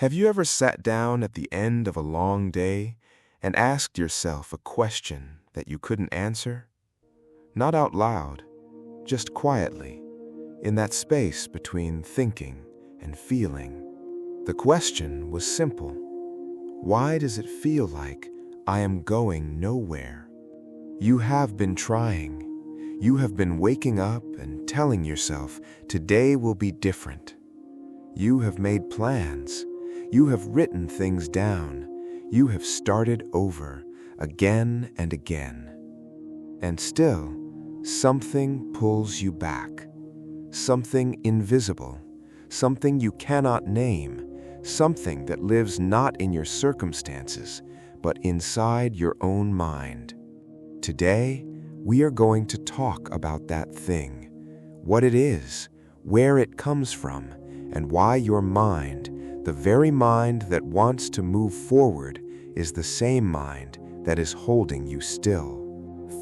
Have you ever sat down at the end of a long day and asked yourself a question that you couldn't answer? Not out loud, just quietly, in that space between thinking and feeling. The question was simple. Why does it feel like I am going nowhere? You have been trying. You have been waking up and telling yourself today will be different. You have made plans. You have written things down. You have started over again and again. And still, something pulls you back. Something invisible. Something you cannot name. Something that lives not in your circumstances, but inside your own mind. Today, we are going to talk about that thing, what it is, where it comes from, and why your mind, the very mind that wants to move forward, is the same mind that is holding you still.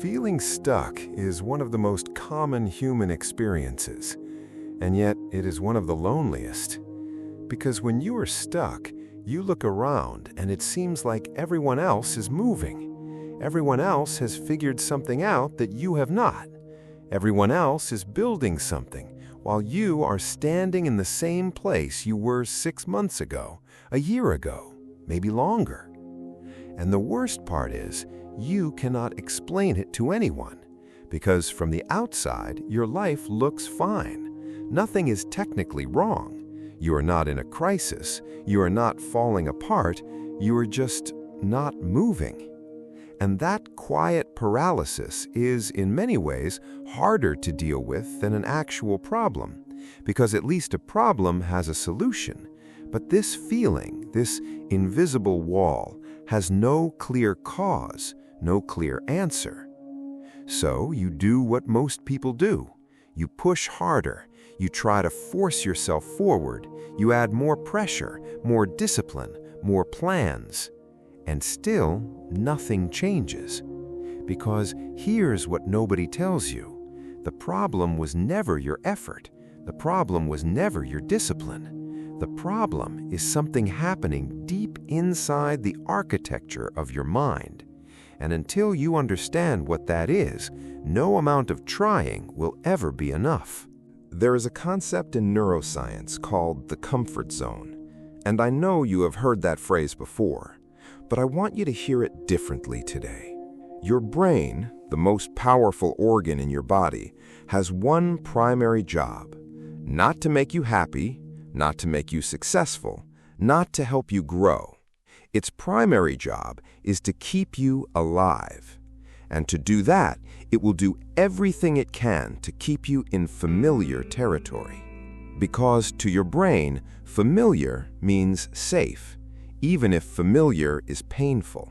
Feeling stuck is one of the most common human experiences, and yet it is one of the loneliest. Because when you are stuck, you look around and it seems like everyone else is moving. Everyone else has figured something out that you have not. Everyone else is building something, while you are standing in the same place you were 6 months ago, a year ago, maybe longer. And the worst part is, you cannot explain it to anyone, because from the outside, your life looks fine. Nothing is technically wrong. You are not in a crisis. You are not falling apart. You are just not moving. And that quiet paralysis is, in many ways, harder to deal with than an actual problem, because at least a problem has a solution. But this feeling, this invisible wall, has no clear cause, no clear answer. So you do what most people do. You push harder. You try to force yourself forward. You add more pressure, more discipline, more plans. And still, nothing changes. Because here's what nobody tells you. The problem was never your effort. The problem was never your discipline. The problem is something happening deep inside the architecture of your mind. And until you understand what that is, no amount of trying will ever be enough. There is a concept in neuroscience called the comfort zone. And I know you have heard that phrase before. But I want you to hear it differently today. Your brain, the most powerful organ in your body, has one primary job: not to make you happy, not to make you successful, not to help you grow. Its primary job is to keep you alive. And to do that, it will do everything it can to keep you in familiar territory. Because to your brain, familiar means safe. Even if familiar is painful,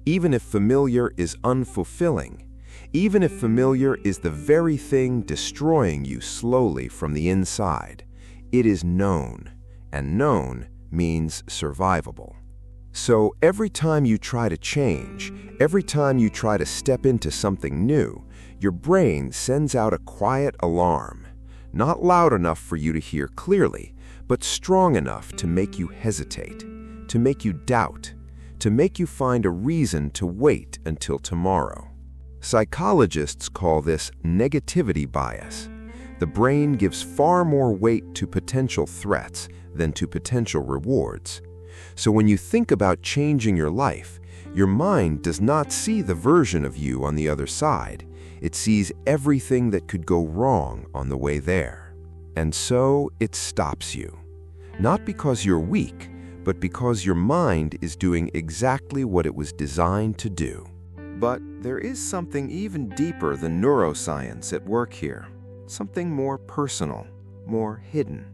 even if familiar is unfulfilling, even if familiar is the very thing destroying you slowly from the inside, it is known, and known means survivable. So every time you try to change, every time you try to step into something new, your brain sends out a quiet alarm, not loud enough for you to hear clearly, but strong enough to make you hesitate, to make you doubt, to make you find a reason to wait until tomorrow. Psychologists call this negativity bias. The brain gives far more weight to potential threats than to potential rewards. So when you think about changing your life, your mind does not see the version of you on the other side. It sees everything that could go wrong on the way there. And so it stops you. Not because you're weak, but because your mind is doing exactly what it was designed to do. But there is something even deeper than neuroscience at work here. Something more personal, more hidden.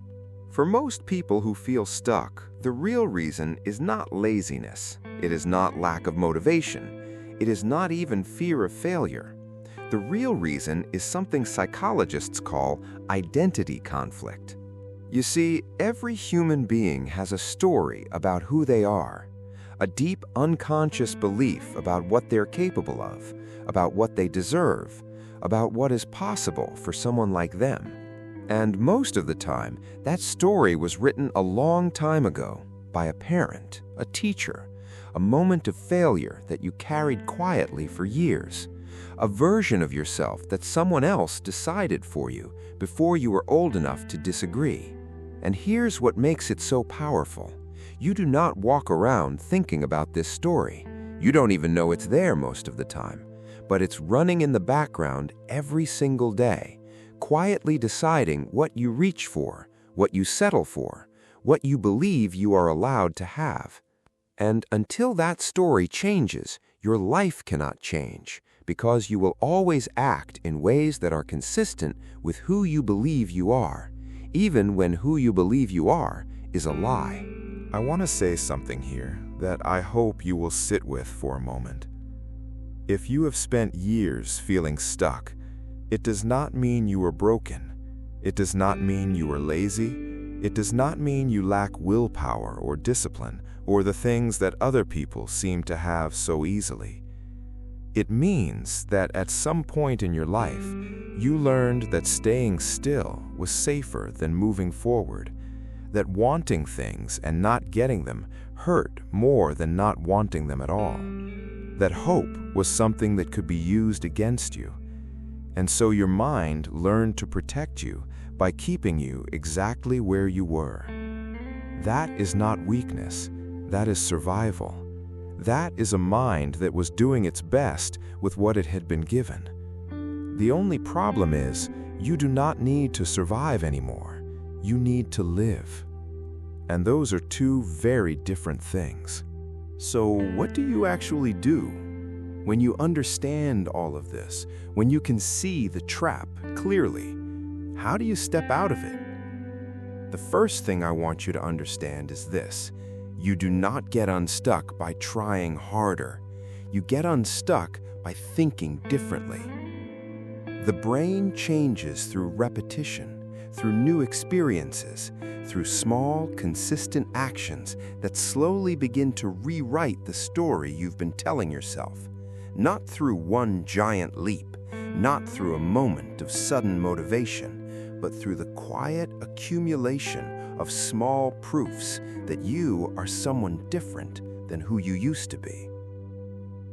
For most people who feel stuck, the real reason is not laziness. It is not lack of motivation. It is not even fear of failure. The real reason is something psychologists call identity conflict. You see, every human being has a story about who they are, a deep unconscious belief about what they're capable of, about what they deserve, about what is possible for someone like them. And most of the time, that story was written a long time ago, by a parent, a teacher, a moment of failure that you carried quietly for years, a version of yourself that someone else decided for you before you were old enough to disagree. And here's what makes it so powerful. You do not walk around thinking about this story. You don't even know it's there most of the time, but it's running in the background every single day, quietly deciding what you reach for, what you settle for, what you believe you are allowed to have. And until that story changes, your life cannot change, because you will always act in ways that are consistent with who you believe you are, even when who you believe you are is a lie. I want to say something here that I hope you will sit with for a moment. If you have spent years feeling stuck, it does not mean you are broken. It does not mean you are lazy. It does not mean you lack willpower or discipline or the things that other people seem to have so easily. It means that at some point in your life, you learned that staying still was safer than moving forward, that wanting things and not getting them hurt more than not wanting them at all, that hope was something that could be used against you, and so your mind learned to protect you by keeping you exactly where you were. That is not weakness, that is survival. That is a mind that was doing its best with what it had been given. The only problem is, you do not need to survive anymore. You need to live. And those are two very different things. So what do you actually do? When you understand all of this, when you can see the trap clearly, how do you step out of it? The first thing I want you to understand is this. You do not get unstuck by trying harder. You get unstuck by thinking differently. The brain changes through repetition, through new experiences, through small, consistent actions that slowly begin to rewrite the story you've been telling yourself. Not through one giant leap, not through a moment of sudden motivation, but through the quiet accumulation of small proofs that you are someone different than who you used to be.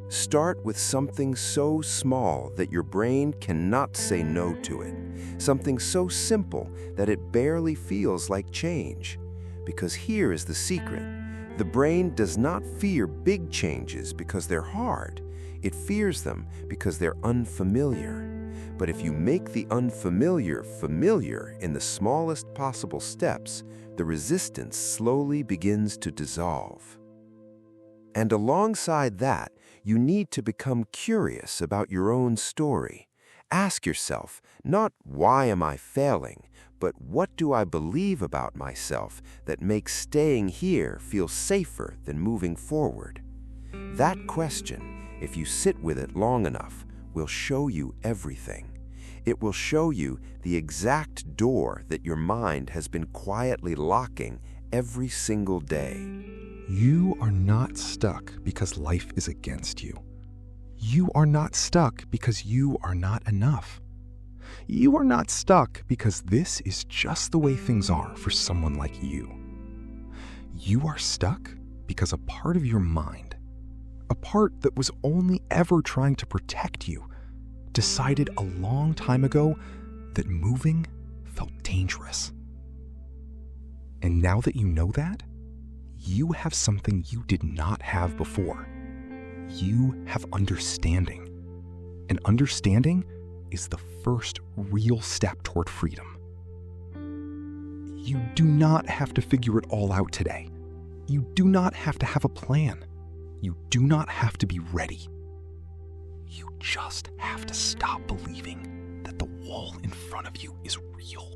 Start with something so small that your brain cannot say no to it, something so simple that it barely feels like change. Because here is the secret. The brain does not fear big changes because they're hard. It fears them because they're unfamiliar. But if you make the unfamiliar familiar in the smallest possible steps, the resistance slowly begins to dissolve. And alongside that, you need to become curious about your own story. Ask yourself, not why am I failing, but what do I believe about myself that makes staying here feel safer than moving forward? That question, if you sit with it long enough, will show you everything. It will show you the exact door that your mind has been quietly locking every single day. You are not stuck because life is against you. You are not stuck because you are not enough. You are not stuck because this is just the way things are for someone like you. You are stuck because a part of your mind, a part that was only ever trying to protect you, decided a long time ago that moving felt dangerous. And now that you know that, you have something you did not have before. You have understanding. And understanding is the first real step toward freedom. You do not have to figure it all out today. You do not have to have a plan. You do not have to be ready. You just have to stop believing that the wall in front of you is real.